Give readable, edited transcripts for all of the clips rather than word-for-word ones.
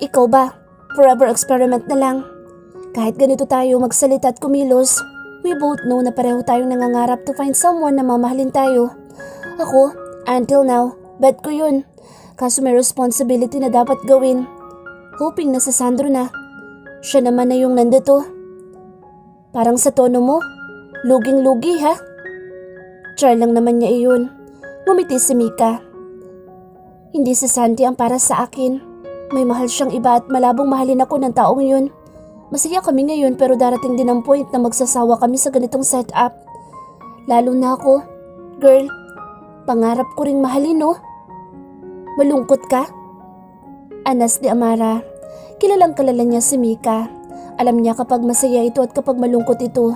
ikaw ba? Forever experiment na lang. Kahit ganito tayo magsalita at kumilos, we both know na pareho tayong nangangarap to find someone na mamahalin tayo. Ako, until now, bet ko yun. Kaso may responsibility na dapat gawin. Hoping na sa Sandro na. Siya naman na yung nandito. Parang sa tono mo, luging-lugi ha? Char lang naman niya iyon. Ngumiti si Mika. Hindi si Santi ang para sa akin. May mahal siyang iba at malabong mahalin ako ng taong yun. Masaya kami ngayon pero darating din ang point na magsasawa kami sa ganitong setup. Lalo na ako. Girl, pangarap ko ring mahalin no? Malungkot ka? Anas ni Amara. Kilalang kilala niya si Mika. Alam niya kapag masaya ito at kapag malungkot ito.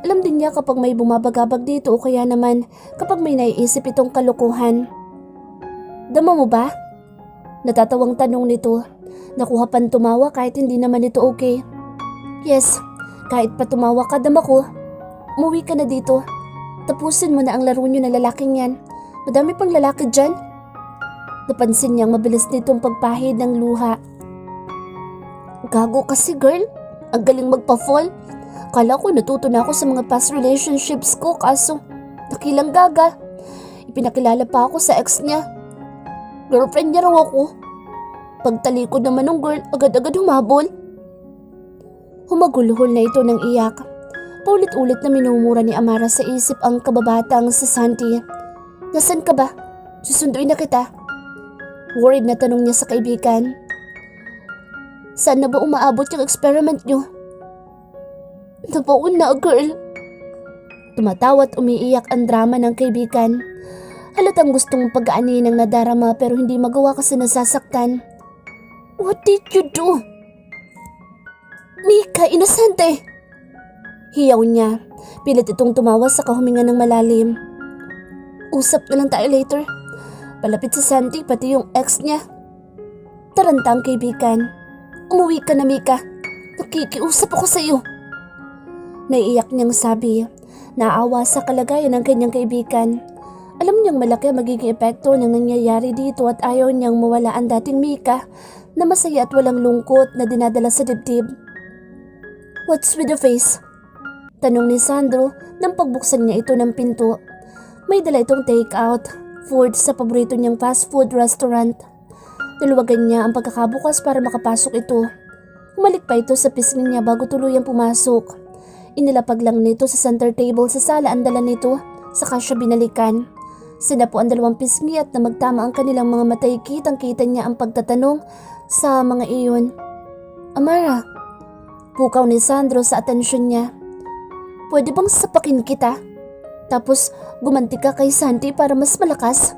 Alam din niya kapag may bumabagabag dito o kaya naman kapag may naiisip itong kalokohan. Dama mo ba? Natatawang tanong nito. Nakuha pang tumawa kahit hindi naman ito okay. Yes, kahit pa tumawa ka dama ko. Umuwi ka na dito. Tapusin mo na ang laro niyo na lalaking yan. Madami pang lalaki dyan. Napansin niyang mabilis nitong pagpahid ng luha. Gago kasi girl. Ang galing magpa-fall. Kala ko natuto na ako sa mga past relationships ko kaso nakilang gaga. Ipinakilala pa ako sa ex niya. Girlfriend niya raw ako. Pagtalikod naman ng girl, agad-agad humabol. Humagulhol na ito ng iyak. Paulit-ulit na minumura ni Amara sa isip ang kababatang si Santi. Nasaan ka ba? Susunduin na kita. Worried na tanong niya sa kaibigan. Saan na ba umaabot yung experiment niyo? Nabaon na, girl. Tumatawa at umiiyak ang drama ng kaibigan. Halatang gustong pag-aani ng nadarama pero hindi magawa kasi nasasaktan. What did you do? Mika, inosente! Hiyaw niya. Pilit itong tumawa sa kahumingan ng malalim. Usap na lang tayo later. Palapit sa Santi pati yung ex niya. Taranta ang kaibigan. Umuwi ka na, Mika. Nakikiusap ako sa iyo. Naiiyak niyang sabi. Naawa sa kalagayan ng kanyang kaibigan. Alam niyang malaki ang magiging epekto ng nangyayari dito at ayaw niyang mawala ang dating Mika na masaya at walang lungkot na dinadala sa dibdib. What's with the face? Tanong ni Sandro nang pagbuksan niya ito ng pinto. May dala itong take-out food sa paborito niyang fast food restaurant. Niluwagan niya ang pagkakabukas para makapasok ito. Humalik pa ito sa pisngi niya bago tuluyang pumasok. Inilapag lang nito sa center table sa sala ang dala nito, saka siya binalikan. Sinapo ang dalawang pisngi at na magtama ang kanilang mga matay kitang-kita niya ang pagtatanong sa mga iyon. Amara, pukaw ni Sandro sa atensyon niya. Pwede bang sapakin kita? Tapos gumanti ka kay Santi para mas malakas?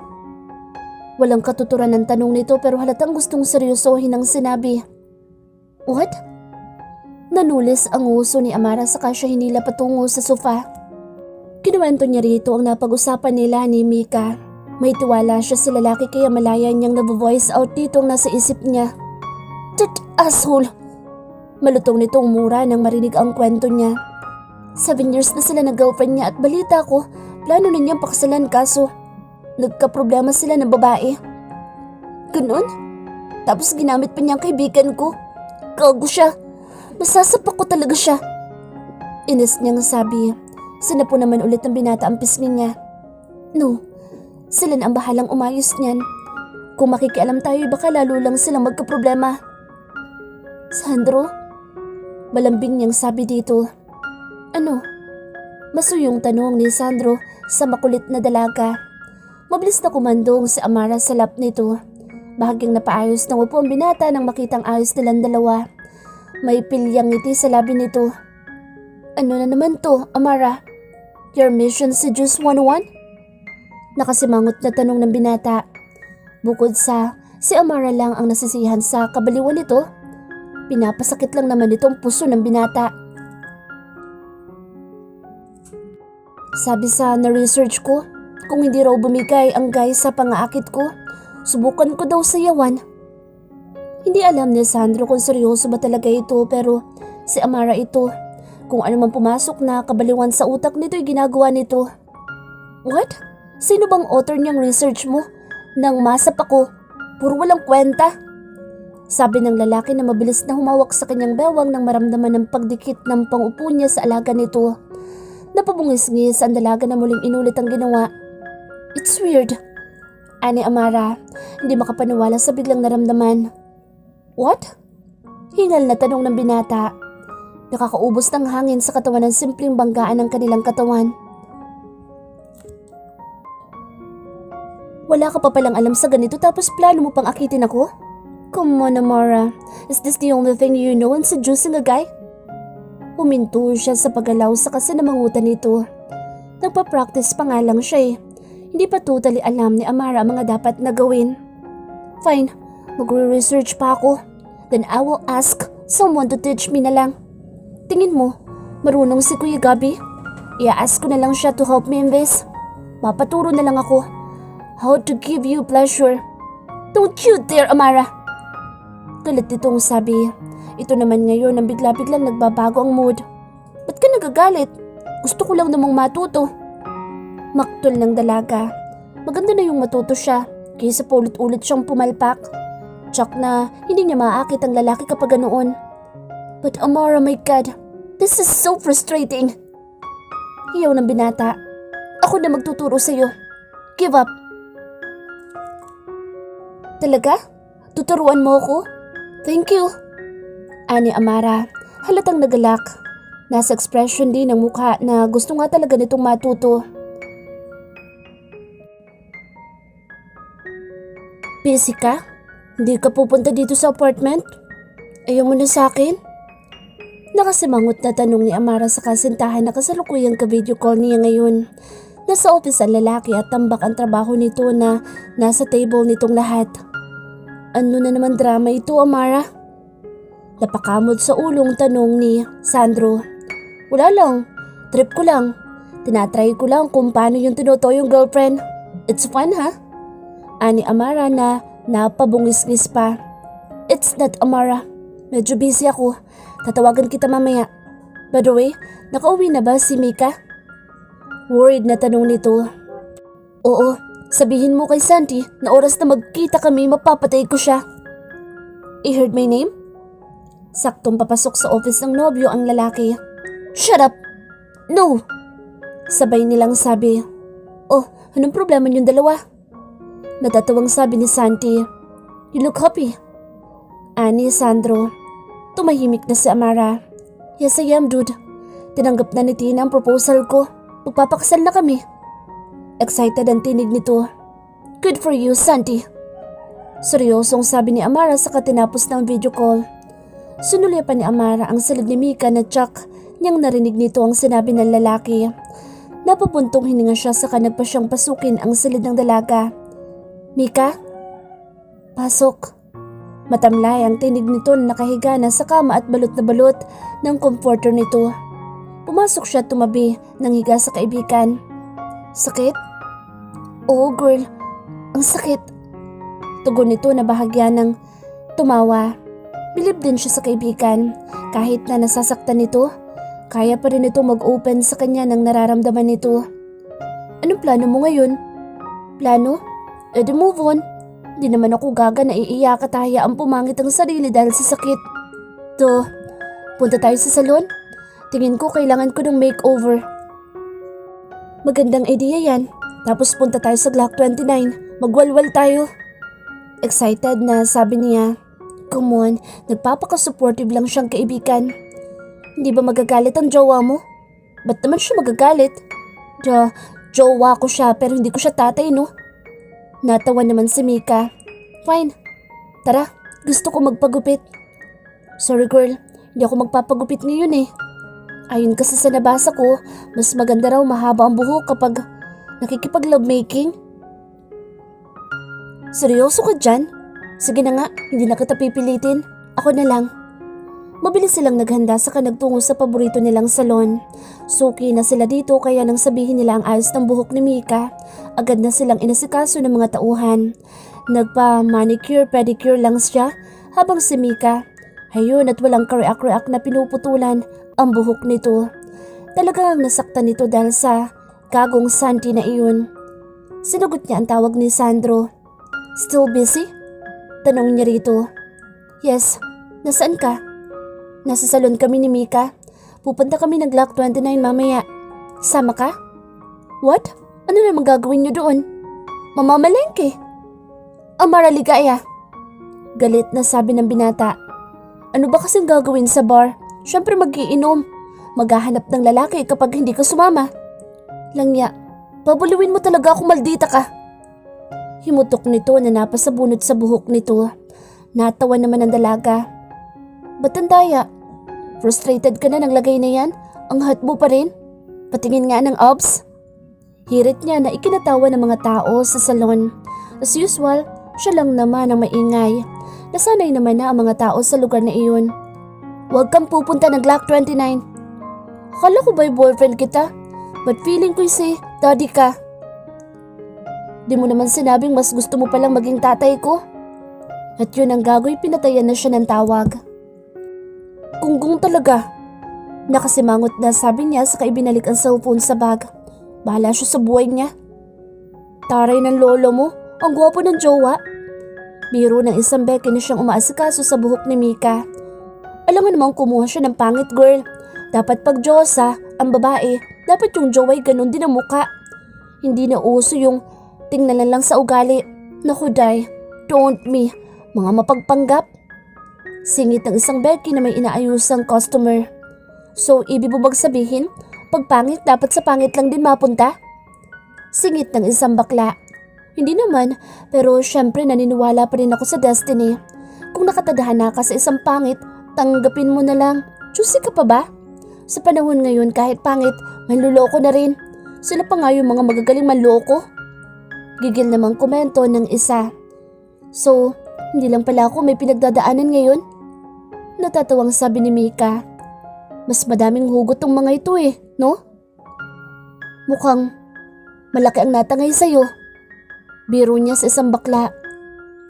Walang katuturan ng tanong nito pero halatang gustong seryosohin ang sinabi. What? Nanulis ang uso ni Amara saka siya hinila patungo sa sofa. Kinuwento niya rito ang napag-usapan nila ni Mika. May tiwala siya sa lalaki kaya malaya niyang nag-voice out dito ang nasa isip niya. That asshole! Malutong nitong mura nang marinig ang kwento niya. 7 years na sila na girlfriend niya at balita ko, plano na niyang pakasalan kaso nagka-problema sila ng babae. Ganun? Tapos ginamit pa niya ang kaibigan ko. Gago siya. Masasapak ko talaga siya. Inis niyang sabi. Sinapo naman ulit ng binata ang pisngi niya. No, sila na ang bahalang umayos niyan. Kung makikialam tayo baka lalo lang silang magkaproblema. Sandro? Malambing niyang sabi dito. Ano? Masuyong tanong ni Sandro sa makulit na dalaga. Mabilis na kumandong si Amara sa lap nito. Bahagyang napaayos ng upo ang binata nang makitang ayos nilang dalawa. May pilyang ngiti sa labi nito. Ano na naman to, Amara? Your mission si Juice 101? Nakasimangot na tanong ng binata. Bukod sa si Amara lang ang nasisihan sa kabaliwan nito, pinapasakit lang naman itong puso ng binata. Sabi sa na-research ko, kung hindi raw bumigay ang guy sa pangaakit ko, subukan ko daw sayawan. Hindi alam ni Sandro kung seryoso ba talaga ito pero si Amara ito. Kung ano man pumasok na kabaliwan sa utak nito ay ginagawa nito. What? Sino bang author niyang research mo? Nang masap ako, puro walang kwenta. Sabi ng lalaki na mabilis na humawak sa kanyang bewang nang maramdaman ng pagdikit ng pangupo niya sa alaga nito. Napabungis-ngis ang dalaga na muling inulit ang ginawa. It's weird, ani Amara, hindi makapaniwala sa biglang naramdaman. What? Hingal na tanong ng binata. Nakakaubos ng hangin sa katawan ng simpleng banggaan ng kanilang katawan. Wala ka pa palang alam sa ganito tapos plano mo pang akitin ako? Come on, Amara. Is this the only thing you know in seducing a guy? Huminto siya sa paggalaw sa kasinamangutan nito. Nagpa-practice pa nga lang siya eh. Hindi pa totally alam ni Amara ang mga dapat na gawin. Fine, magre-research pa ako. Then I will ask someone to teach me na lang. Tingin mo, marunong si Kuya Gabi? I-ask ko na lang siya to help me in this. Mapaturo na lang ako. How to give you pleasure. Don't you dare, Amara! Galit nitong sabi. Ito naman ngayon ang bigla-biglang nagbabago ang mood. Ba't ka nagagalit? Gusto ko lang namang matuto. Maktol ng dalaga. Maganda na yung matuto siya kaysa paulit-ulit siyang pumalpak. Tsak na hindi niya maaakit ang lalaki kapag ganoon. But Amara, my God, this is so frustrating. Hiyaw ng binata. Ako na magtuturo sa'yo. Give up. Talaga? Tuturuan mo ako? Thank you. Ani Amara, halatang nagalak. Nasa expression din ng mukha na gusto nga talaga nitong matuto. Busy ka? Hindi ka pupunta dito sa apartment? Ayaw mo na sa akin? Nakasimangot na tanong ni Amara sa kasintahan na kasalukuyang ka-video call niya ngayon. Nasa office ang lalaki at tambak ang trabaho nito na nasa table nitong lahat. Ano na naman drama ito, Amara? Napakamot sa ulong tanong ni Sandro. Wala lang, trip ko lang. Tinatry ko lang kung paano yung tinuto yung girlfriend. It's fun, ha? Ani Amara na napabungis-ngis pa. It's not, Amara. Medyo busy ako. Tatawagan kita mamaya. By the way, nakauwi na ba si Mika? Worried na tanong nito. Oo, sabihin mo kay Santi na oras na magkita kami mapapatay ko siya. I heard my name? Saktong papasok sa office ng nobyo ang lalaki. Shut up! No! Sabay nilang sabi. Oh, anong problema niyong dalawa? Natatawang sabi ni Santi. You look happy. Ani Sandro. Tumahimik na si Amara. Yes, I am, dude. Tinanggap na ni Tina ang proposal ko. Magpapakasal na kami. Excited ang tinig nito. Good for you, Santi. Seryosong sabi ni Amara sa katinapos ng video call. Sinulya pa ni Amara ang silid ni Mika na tsak niyang narinig nito ang sinabi ng lalaki. Napapuntong hininga siya saka nagpa siyang pasukin ang silid ng dalaga. Mika? Pasok. Matamlay ang tinig nito na nakahiga na sa kama at balot na balot ng comforter nito. Pumasok siya at tumabi ng higa sa kaibigan. Sakit? Oo, girl. Ang sakit. Tugon nito na bahagya ng tumawa. Bilib din siya sa kaibigan. Kahit na nasasaktan nito, kaya pa rin ito mag-open sa kanya ng nararamdaman nito. Anong plano mo ngayon? Plano? Edi move on. Di naman ako gaga na iiyak at hayaan pumangit ang sarili dahil sa sakit. To, punta tayo sa salon? Tingin ko kailangan ko ng makeover. Magandang idea yan. Tapos punta tayo sa Glock 29. Magwalwal tayo. Excited na sabi niya. Come on, nagpapaka-supportive lang siyang kaibigan. Hindi ba magagalit ang jowa mo? Ba't naman siya magagalit? Jowa ko siya pero hindi ko siya tatay, no? Natawa naman si Mika. Fine. Tara, gusto ko magpagupit. Sorry girl, hindi ako magpapagupit ngayon eh. Ayon kasi sa nabasa ko, mas maganda raw mahaba ang buhok kapag nakikipag-lovemaking. Seryoso ka dyan? Sige na nga, hindi na kita pipilitin. Ako na lang. Mabilis silang naghanda saka nagtungo sa paborito nilang salon. Suki na sila dito kaya nang sabihin nila ang ayos ng buhok ni Mika, agad na silang inasikaso ng mga tauhan. Nagpa-manicure, pedicure lang siya habang si Mika, hayun at walang kareak-reak na pinuputulan ang buhok nito. Talagang nasaktan nito dahil sa gagong Santi na iyon. Sinagot niya ang tawag ni Sandro. Still busy? Tanong niya rito. Yes, nasaan ka? Nasa salon kami ni Mika. Pupunta kami ng Glock 29 mamaya. Sama ka? What? Ano naman gagawin niyo doon? Mamamalengke. Amara, ligaya. Galit na sabi ng binata. Ano ba kasing gagawin sa bar? Siyempre mag-iinom. Maghahanap ng lalaki kapag hindi ka sumama. Langya, pabuliwin mo talaga ako, maldita ka. Himutok nito na napasabunot sa buhok nito. Natawa naman ang dalaga. Ba't ang daya? Frustrated ka na ng lagay na yan? Ang hot mo pa rin? Patingin nga ng abs. Hirit niya na ikinatawa ng mga tao sa salon. As usual, siya lang naman ang maingay. Nasanay naman na ang mga tao sa lugar na iyon. Huwag kang pupunta ng Glock 29. Akala ko ba'y boyfriend kita? But feeling ko'y si daddy ka. Di mo naman sinabing mas gusto mo palang maging tatay ko? At yun ang gagoy, pinatayan na siya ng tawag. Gunggong talaga. Nakasimangot na sabi niya saka ibinalik ang cellphone sa bag. Bahala siya sa buhay niya. Taray ng lolo mo, ang gwapo ng jowa. Biro ng isang beke na siyang umaasikaso sa buhok ni Mika. Alam nga namang kumuha siya ng pangit girl. Dapat pag Diyosa, ang babae, dapat yung jowa ay ganun din ang muka. Hindi na uso yung tingnan lang sa ugali. Naku day, don't me, mga mapagpanggap. Singit ng isang beke na may inaayusang customer. So, ibig mo bang sabihin, pag pangit dapat sa pangit lang din mapunta? Singit ng isang bakla. Hindi naman, pero syempre naniniwala pa rin ako sa destiny. Kung nakatadhana ka sa isang pangit, tanggapin mo na lang. Juicy ka pa ba? Sa panahon ngayon kahit pangit, manluloko na rin. Sila pa nga yung mga magagaling manloko. Gigil namang komento ng isa. So, hindi lang pala ako may pinagdadaanan ngayon? Natatawang sabi ni Mika. Mas madaming hugot tong mga ito no? Mukhang malaki ang natangay sa'yo. Biro niya sa isang bakla.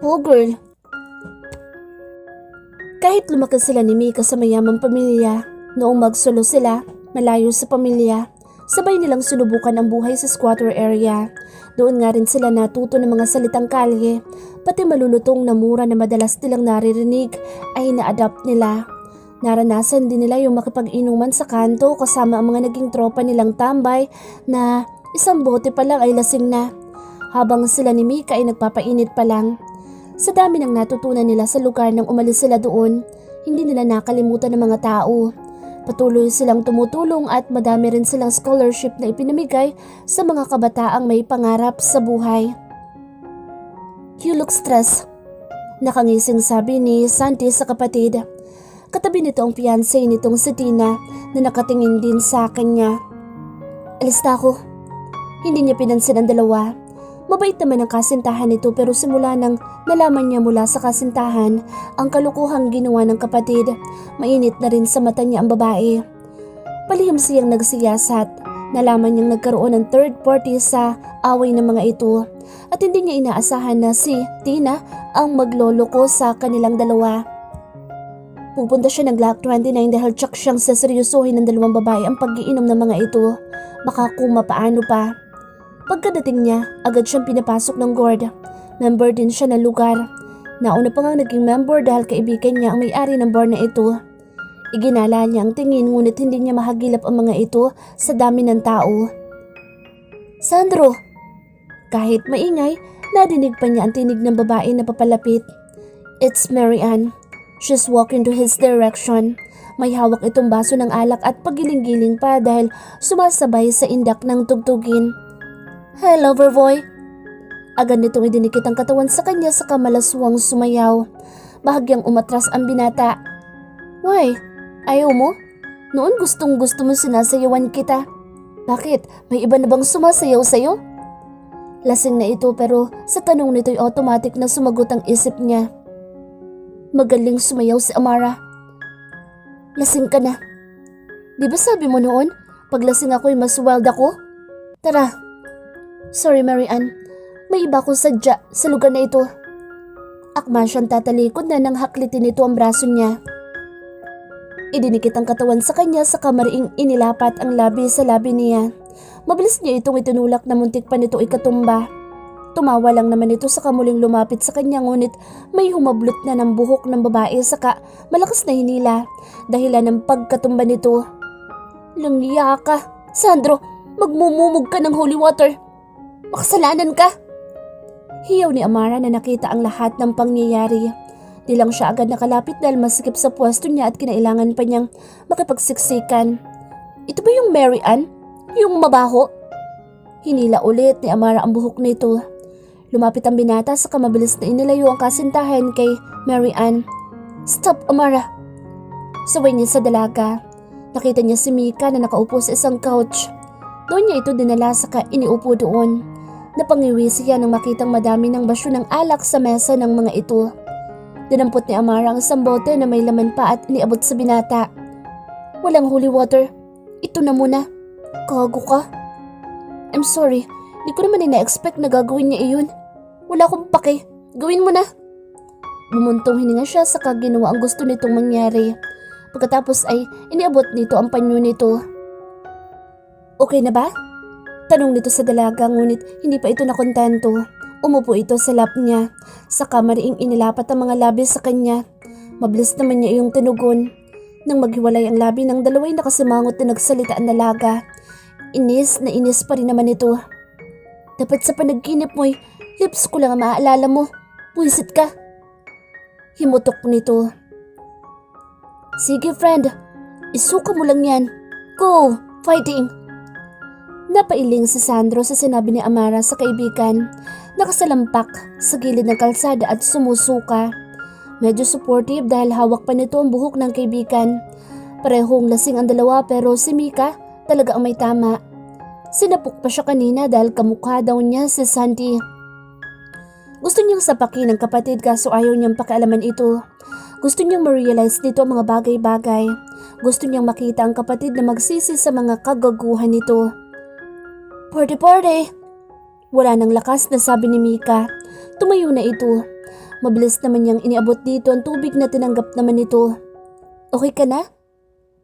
Oh girl. Kahit lumaki sila ni Mika sa mayamang pamilya, noong magsulo sila, malayo sa pamilya, sabay nilang sinubukan ang buhay sa squatter area. Doon nga rin sila natuto ng mga salitang kalye, pati malulutong na mura na madalas nilang naririnig ay na-adapt nila. Naranasan din nila yung makipag-inuman sa kanto kasama ang mga naging tropa nilang tambay na isang bote pa lang ay lasing na. Habang sila ni Mika ay nagpapainit pa lang. Sa dami ng natutunan nila sa lugar nang umalis sila doon, hindi nila nakalimutan ng mga tao. Patuloy silang tumutulong at madami rin silang scholarship na ipinamigay sa mga kabataang may pangarap sa buhay. You look stressed. Nakangising sabi ni Santi sa kapatid. Katabi nito ang fiancé nitong si Tina na nakatingin din sa kanya. Alis na ako. Hindi niya pinansin ang dalawa. Mabait naman ang kasintahan nito pero simula nang nalaman niya mula sa kasintahan ang kalukuhang ginawa ng kapatid, mainit na rin sa mata niya ang babae. Palihim siyang nagsiyasat. Nalaman niyang nagkaroon ng third party sa away ng mga ito at hindi niya inaasahan na si Tina ang magloloko sa kanilang dalawa. Pupunta siya ng Glock 29 dahil tsak siyang seseryosohin ng dalawang babae ang pag-iinom ng mga ito. Baka kung mapaano pa. Pagkadating niya, agad siyang pinapasok ng guard. Member din siya ng lugar. Nauna pa nga naging member dahil kaibigan niya ang may-ari ng bar na ito. Iginala niya ang tingin ngunit hindi niya mahagilap ang mga ito sa dami ng tao. Sandro! Kahit maingay, nadinig pa niya ang tinig ng babae na papalapit. It's Mary Ann. She's walking to his direction. May hawak itong baso ng alak at pagiling-giling pa dahil sumasabay sa indak ng tugtugin. Hey, lover boy! Agad nitong idinikit ang katawan sa kanya sa kamalaswang sumayaw. Bahagyang umatras ang binata. Why? Ayaw mo? Noon gustong gusto mo sinasayawan kita. Bakit? May iba na bang sumasayaw sa'yo? Lasing na ito pero sa tanong nito'y automatic na sumagot ang isip niya. Magaling sumayaw si Amara. Lasing ka na. Di ba sabi mo noon, pag lasing ako'y mas wild ako? Tara. Sorry Mary Ann, may iba akong sadya sa lugar na ito. Akma siyang tatalikod na nang haklitin nito ang braso niya. Idinikit ang katawan sa kanya sa kamariing inilapat ang labi sa labi niya. Mabilis niya itong itinulak na muntik pa nito ikatumba. Tumawa lang naman ito sa kamuling lumapit sa kanya ngunit may humablot na ng buhok ng babae saka malakas na hinila dahilan ng pagkatumba nito. Langya ka, Sandro, magmumumog ka ng holy water. Makasalanan ka. Hiyaw ni Amara na nakita ang lahat ng pangyayari. Di lang siya agad nakalapit dahil masikip sa pwesto niya at kinailangan pa niyang makipagsiksikan. Ito ba yung Mary Ann? Yung mabaho? Hinila ulit ni Amara ang buhok nito. Lumapit ang binata sa mabilis na inilayo ang kasintahan kay Mary Ann. Stop, Amara! Sabay niya sa dalaga. Nakita niya si Mika na nakaupo sa isang couch. Doon niya ito dinala saka iniupo doon. Napangiwi siya nang makitang madami ng basyo ng alak sa mesa ng mga ito. Dinampot ni Amara ang isang bote na may laman pa at iniabot sa binata. Walang holy water. Ito na muna. Gago ka. I'm sorry. Di ko naman ina-expect na gagawin niya iyon. Wala akong pake. Gawin mo na. Bumuntong hininga siya saka ginawa ang gusto nitong mangyari. Pagkatapos ay iniabot nito ang panyo nito. Okay na ba? Tanong nito sa dalaga ngunit hindi pa ito nakontento. Umupo ito sa lap niya. Saka mariing inilapat ang mga labi sa kanya. Mabilis naman niya iyong tinugon. Nang maghiwalay ang labi ng dalaway nakasimangot na nagsalita ang dalaga. Inis na inis pa rin naman ito. Dapat sa panaginip mo'y lips ko lang ang maaalala mo. Puwisit ka. Himutok nito. Sige friend, isuka mo lang yan. Go, fighting! Napailing si Sandro sa sinabi ni Amara sa kaibigan. Nakasalampak sa gilid ng kalsada at sumusuka. Medyo supportive dahil hawak pa nito ang buhok ng kaibigan. Parehong lasing ang dalawa pero si Mika talaga ang may tama. Sinapok pa siya kanina dahil kamukha daw niya si Santi. Gusto niyang sapakin ng kapatid kaso ayaw niyang pakialaman ito. Gusto niyang ma-realize dito ang mga bagay-bagay. Gusto niyang makita ang kapatid na magsisi sa mga kagaguhan nito. Party! Wala nang lakas na sabi ni Mika. Tumayo na ito. Mabilis naman niyang iniabot dito ang tubig na tinanggap naman nito. Okay ka na?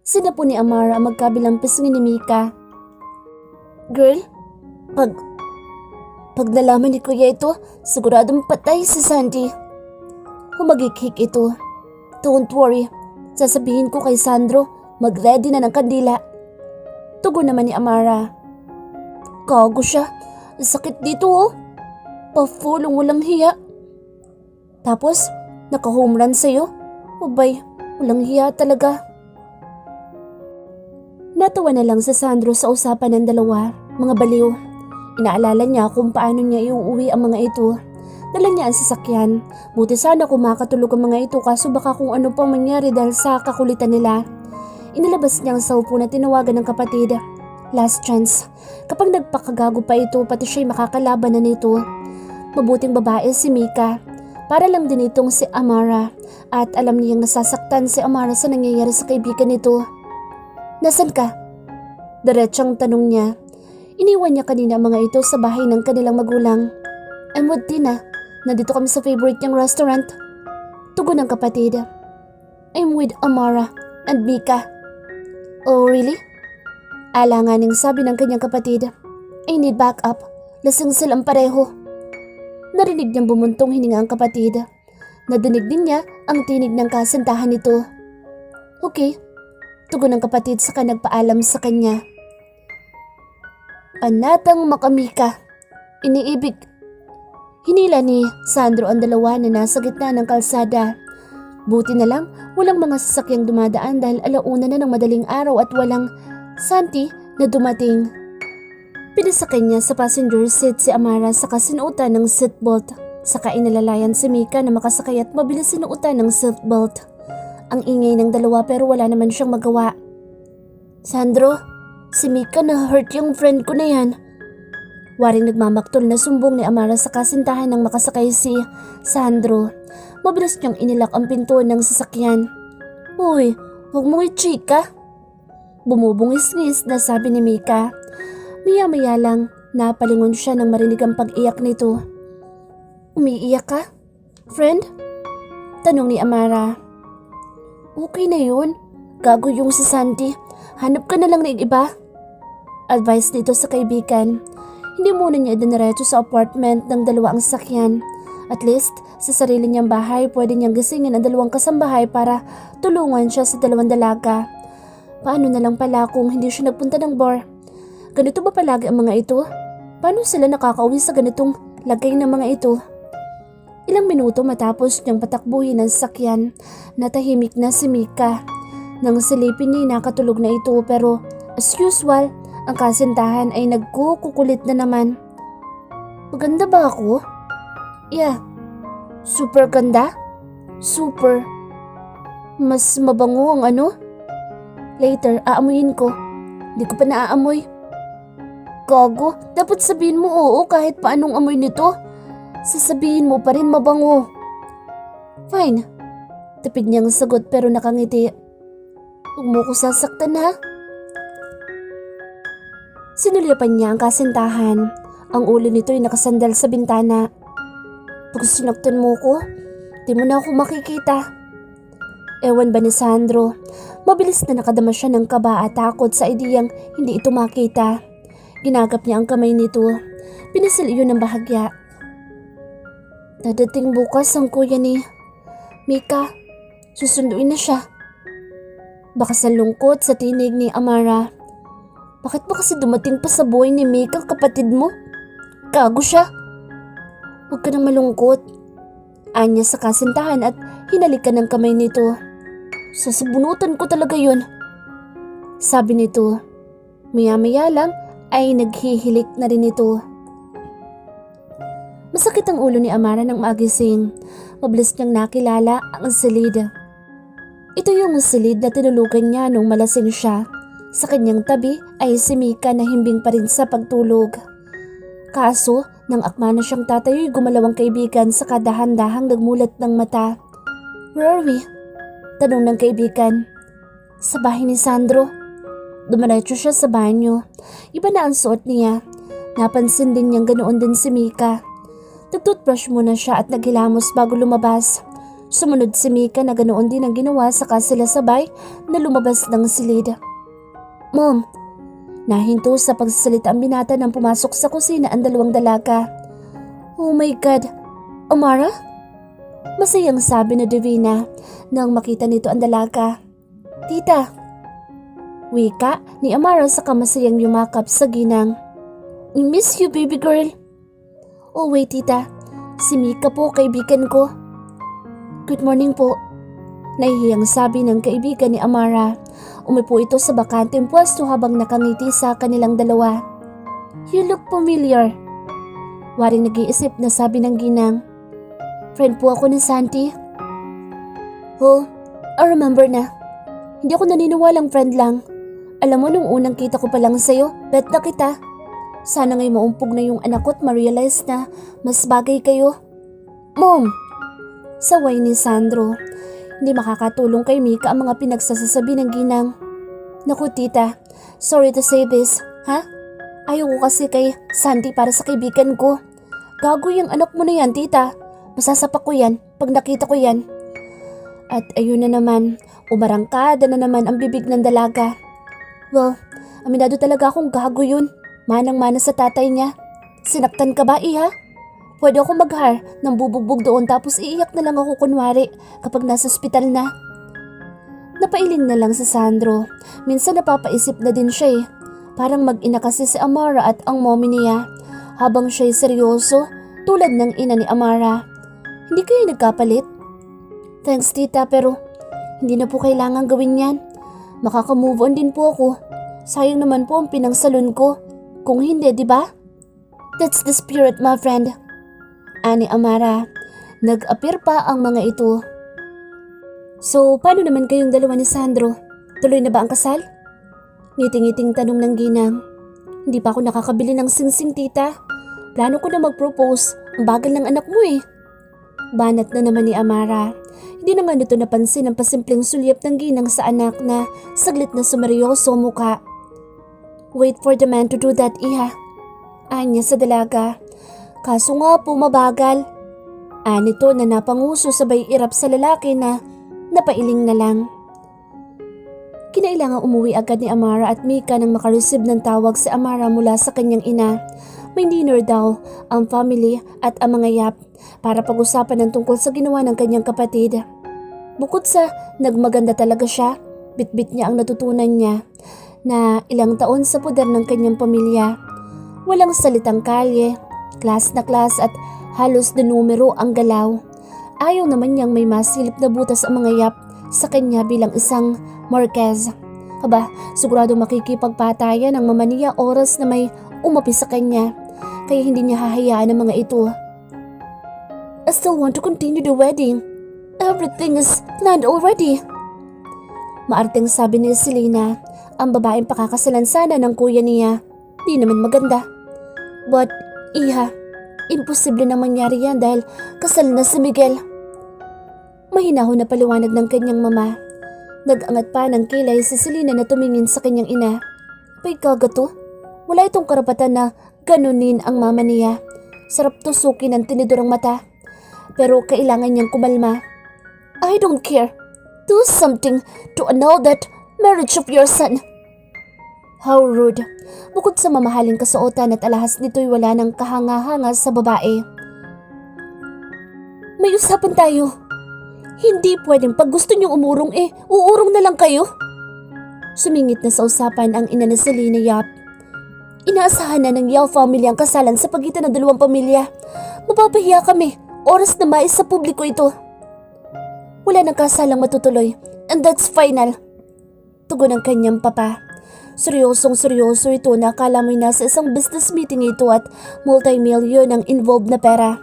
Sinapo ni Amara ang magkabilang pisngi ni Mika. Girl, pag nalaman ni Kuya ito, siguradong patay si Sandy. Humagikik ito. Don't worry, sasabihin ko kay Sandro, mag-ready na ng kandila. Tugon naman ni Amara. Gago siya. Sakit dito oh. Pa-full ang walang hiya. Tapos, naka-home run sa'yo? Ubay, walang hiya talaga. Natawa na lang si Sandro sa usapan ng dalawa. Mga baliw. Inaalala niya kung paano niya iuuwi ang mga ito. Dala niya ang sasakyan. Buti sana kung makatulog ang mga ito kaso baka kung ano pang mangyari dahil sa kakulitan nila. Inilabas niya ang cellphone na tinawagan ng kapatid. Last chance. Kapag nagpakagago pa ito, pati siya'y makakalaban na nito. Mabuting babae si Mika. Para lang din itong si Amara. At alam niyang nasasaktan si Amara sa nangyayari sa kaibigan nito. Nasaan ka? Diretsang tanong niya. Iniwan niya kanina ang mga ito sa bahay ng kanilang magulang. I'm with Tina. Nandito kami sa favorite niyang restaurant. Tugon ng kapatid. I'm with Amara and Mika. Oh really? Alanganing sabi ng kanyang kapatid. I need backup. Lasing silang pareho. Narinig niyang bumuntong hininga ang kapatid. Nadinig din niya ang tinig ng kasintahan nito. Okay. Tugon ng kapatid saka nagpaalam sa kanya. Panatang makamika. Iniibig. Hinila ni Sandro ang dalawa na nasa gitna ng kalsada. Buti na lang walang mga sasakyang dumadaan dahil alauna na ng madaling araw at walang Santi na dumating. Pinasakay niya sa passenger seat si Amara saka sinuutan ng seatbelt. Saka inalalayan si Mika na makasakay at mabilis sinuutan ng seatbelt. Ang ingay ng dalawa pero wala naman siyang magawa. Sandro, si Mika na hurt yung friend ko na yan. Waring nagmamaktol na sumbong ni Amara sa kasintahan ng makasakay si Sandro. Mabilis niyang inilak ang pinto ng sasakyan. Uy, huwag mong i-chika. Bumubungis-ngis na sabi ni Mika. Maya-maya lang, napalingon siya nang marinig ang pag-iyak nito. Umiiyak ka? Friend? Tanong ni Amara. Okay na yun. Gago yung si Santi. Hanap ka na lang ng iba. Advice dito sa kaibigan. Hindi muna niya idiniretso sa apartment ng dalawa ang sakyan. At least, sa sarili niyang bahay, pwede niyang gisingin ang dalawang kasambahay para tulungan siya sa dalawang dalaga. Paano na lang pala kung hindi siya nagpunta ng bar? Ganito ba palagi ang mga ito? Paano sila nakakauwi sa ganitong lagay ng mga ito? Ilang minuto matapos niyang patakbuhin ang sakyan, natahimik na si Mika. Nang silipin niya, nakatulog na ito pero as usual, ang kasintahan ay nagkukukulit na naman. Maganda ba ako? Yeah. Super ganda? Super. Mas mabango ang ano? Later, aamuyin ko. Hindi ko pa naaamoy. Gago, dapat sabihin mo oo kahit paanong amoy nito. Sasabihin mo pa rin mabango. Fine. Tipid niyang sagot pero nakangiti. Huwag mo ko sasaktan ha? Sinulyapan niya ang kasintahan. Ang ulo nito ay nakasandal sa bintana. Pag sinaktan mo ko, di mo na ako makikita. Ewan ba ni Sandro, mabilis na nakadama siya ng kaba at takot sa ideyang hindi ito makita. Ginagap niya ang kamay nito. Pinasil iyon ng bahagya. Dadating bukas ang kuya ni Mika. Susunduin na siya. Baka sa lungkot sa tinig ni Amara. Bakit ba kasi dumating pa sa buhay ni Mika kapatid mo? Gago siya. Huwag ka nang malungkot. Anya sa kasintahan at hinalikan ng kamay nito. Sasabunutan ko talaga yun. Sabi nito. Maya-maya lang ay naghihilik na rin ito. Masakit ang ulo ni Amara nang magising. Mabilis niyang nakilala ang silid. Ito yung silid na tinulugan niya nung malasing siya. Sa kanyang tabi ay si Mika na himbing pa rin sa pagtulog. Kaso, nang akma na siyang tatayo'y gumalaw ang kaibigan sa kadahan-dahang nagmulat ng mata. Where are we? Tanong ng kaibigan. Sa bahay ni Sandro. Dumiretso siya sa banyo. Iba na ang suot niya. Napansin din niyang ganoon din si Mika. Nag-toothbrush muna siya at naghilamos bago lumabas. Sumunod si Mika na ganoon din ang ginawa saka sila sabay na lumabas ng silid. Mom, nahinto sa pagsasalita ang binata nang pumasok sa kusina ang dalawang dalaga. Oh my God, Amara? Masayang sabi ni Divina nang makita nito ang dalaga. Tita. Wika ni Amara sa kamasayang yumakap sa ginang. I miss you baby girl. Oh wait tita, si Mika po kaibigan ko. Good morning po. Nahihiyang sabi ng kaibigan ni Amara. Umipo ito sa bakanteng pwesto habang nakangiti sa kanilang dalawa. You look familiar. Waring nag-iisip na sabi ng ginang. Friend po ako ni Santi. Oh, I remember na. Hindi ako naniniwalang friend lang. Alam mo nung unang kita ko pa lang sa'yo, bet na kita. Sana ngay maumpog na yung anak ko at ma-realize na mas bagay kayo. Mom! Saway ni Sandro. Hindi makakatulong kay Mika ang mga pinagsasasabi ng ginang. Naku tita, sorry to say this, ha? Ayaw ko kasi kay Santi para sa kaibigan ko. Gago yung anak mo na yan tita. Masasapak ko yan pag nakita ko yan. At ayun na naman, umarangkada na naman ang bibig ng dalaga. Well, aminado talaga akong gago yun. Manang-mana sa tatay niya. Sinaktan ka ba iha? Pwede ako maghar ng bubugbog doon tapos iiyak na lang ako kunwari kapag nasa ospital na. Napailing na lang si Sandro. Minsan napapaisip na din siya eh. Parang mag-ina kasi si Amara at ang mommy niya. Habang siya'y seryoso, tulad ng ina ni Amara. Hindi kayo nagkapalit? Thanks tita pero hindi na po kailangan gawin yan. Makaka-move on din po ako. Sayang naman po ang pinangsalon ko. Kung hindi, di ba? That's the spirit, my friend. Ani Amara, nag-appear pa ang mga ito. So, paano naman kayong dalawa ni Sandro? Tuloy na ba ang kasal? Ngiting-ngiting tanong ng ginang. Hindi pa ako nakakabili ng singsing tita. Plano ko na mag-propose. Ang bagal ng anak mo eh. Banat na naman ni Amara. Hindi naman ito napansin ang pasimpleng sulyap ng ginang sa anak na saglit na sumeryoso mukha. Wait for the man to do that, iha. Anya sa dalaga. Kaso nga po mabagal. Anito na napanguso sabay irap sa lalaki na napailing na lang. Kinailangang umuwi agad ni Amara at Mika nang makareceive ng tawag si Amara mula sa kanyang ina. May dinner daw ang family at ang mga Yap para pag-usapan ng tungkol sa ginawa ng kanyang kapatid. Bukod sa nagmaganda talaga siya, bitbit niya ang natutunan niya na ilang taon sa poder ng kanyang pamilya. Walang salitang kalye, class na class at halos de numero ang galaw. Ayaw naman niyang may masilip na butas ang mga Yap sa kanya bilang isang Marquez. Aba, sigurado makikipagpatayan ang mamaniya oras na may umapi sa kanya, kaya hindi niya hahayaan ang mga ito. I still want to continue the wedding. Everything is planned already. Maarteng sabi ni Selena, ang babaeng pakakasalan sana ng kuya niya. Di naman maganda. But, iha, imposible na mangyari yan dahil kasal na si Miguel. Mahinahon na paliwanag ng kanyang mama. Nag-angat pa ng kilay si Selena na tumingin sa kanyang ina. Pay kagato, wala itong karapatan na ganunin ang mama niya. Sarap tusukin ng tinidorang mata. Pero kailangan niyang kumalma. I don't care. Do something to annul that marriage of your son. How rude. Bukod sa mamahaling kasuotan at alahas nito'y wala ng kahanga-hanga sa babae. May usapan tayo. Hindi pwedeng pag gusto niyong umurong uurong na lang kayo. Sumingit na sa usapan ang ina ni Selena Yap. Inaasahan na ng Yao family ang kasalan sa pagitan ng dalawang pamilya. Mapapahiya kami. Oras na mais sa publiko ito. Wala nang kasalang matutuloy, and that's final. Tugon ng kanyang papa. Seryosong seryoso ito na akala mo'y nasa isang business meeting ito at multi-million ang involved na pera.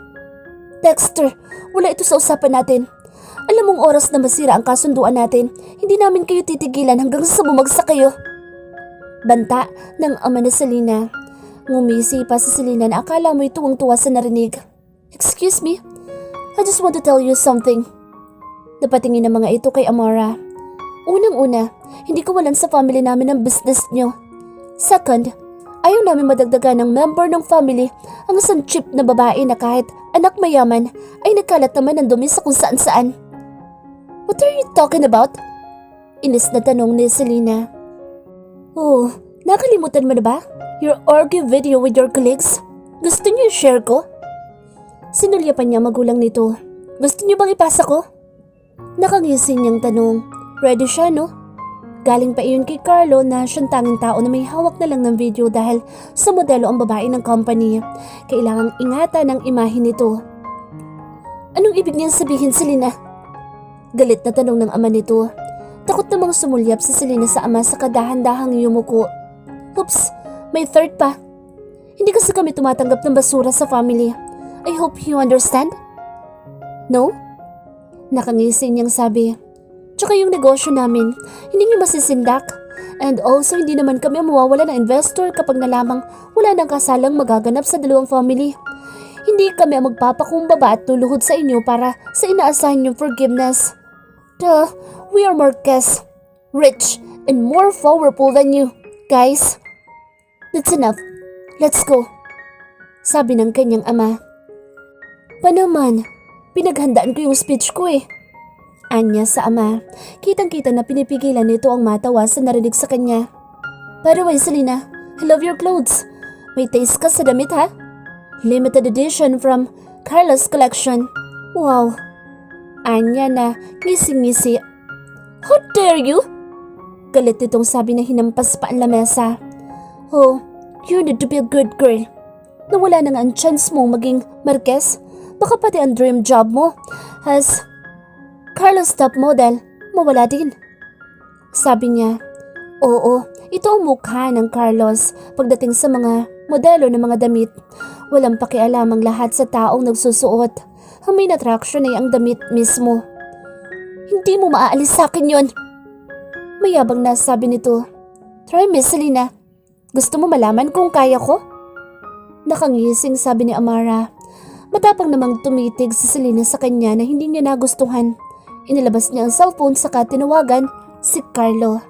Dexter, wala ito sa usapan natin. Alam mong oras na masira ang kasunduan natin, hindi namin kayo titigilan hanggang sa bumagsak kayo. Banta ng ama ni Selena. Ngumisi pa si Selena na akala mo'y tuwang-tuwa sa narinig. Excuse me, I just want to tell you something. Napatingin ang mga ito kay Amara. Unang-una, hindi ko walan sa family namin ang business nyo. Second, ayaw namin madagdagan ng member ng family ang isang cheap na babae na kahit anak mayaman ay nagkalat naman ng dumi sa kung saan-saan. What are you talking about? Inis na tanong ni Selena. Oh, nakalimutan mo na ba? Your argue video with your colleagues? Gusto niyo i-share ko? Sinulyapan niya magulang nito. Gusto niyo bang ipasa ko? Nakangising niyang tanong. Ready siya, no? Galing pa iyon kay Carlo na siyang tanging tao na may hawak na lang ng video dahil sa modelo ang babae ng company. Kailangang ingatan ang imahe nito. Anong ibig niyang sabihin, Selena? Galit na tanong ng ama nito. Takot namang sumulyap si Selena sa ama sa kadahan-dahang yumuko. Oops, may third pa. Hindi kasi kami tumatanggap ng basura sa family. I hope you understand? No? Nakangising niyang sabi. Tsaka yung negosyo namin, hindi niyo masisindak. And also hindi naman kami mawawala ng investor kapag nalamang wala nang kasalang magaganap sa dalawang family. Hindi kami magpapakumbaba at luluhod sa inyo para sa inaasahan niyong forgiveness. Duh, we are Marquez, rich and more powerful than you, guys. That's enough. Let's go. Sabi ng kanyang ama. Pa naman, pinaghandaan ko yung speech ko Anya sa ama. Kitang-kita na pinipigilan nito ang matawa sa narinig sa kanya. By the way, Selena, I love your clothes. May taste ka sa damit, ha? Limited edition from Carlos Collection. Wow. Anya na ngisi-ngisi. How dare you? Galit itong sabi na hinampas pa ang lamesa. Oh, you need to be a good girl. Nawala na nga ang chance mong maging Marquez. Baka pati ang dream job mo as Carlos top model mawala din. Sabi niya, oo, ito ang mukha ng Carlos pagdating sa mga modelo ng mga damit. Walang pakialam ang lahat sa taong nagsusuot. Ang main attraction ay ang damit mismo. Hindi mo maaalis sa akin yon. Mayabang na sabi nito. Try me, Selena. Gusto mo malaman kung kaya ko? Nakangising sabi ni Amara. Matapang namang tumitig si Selena sa kanya na hindi niya nagustuhan. Inilabas niya ang cellphone saka tinawagan si Carlo.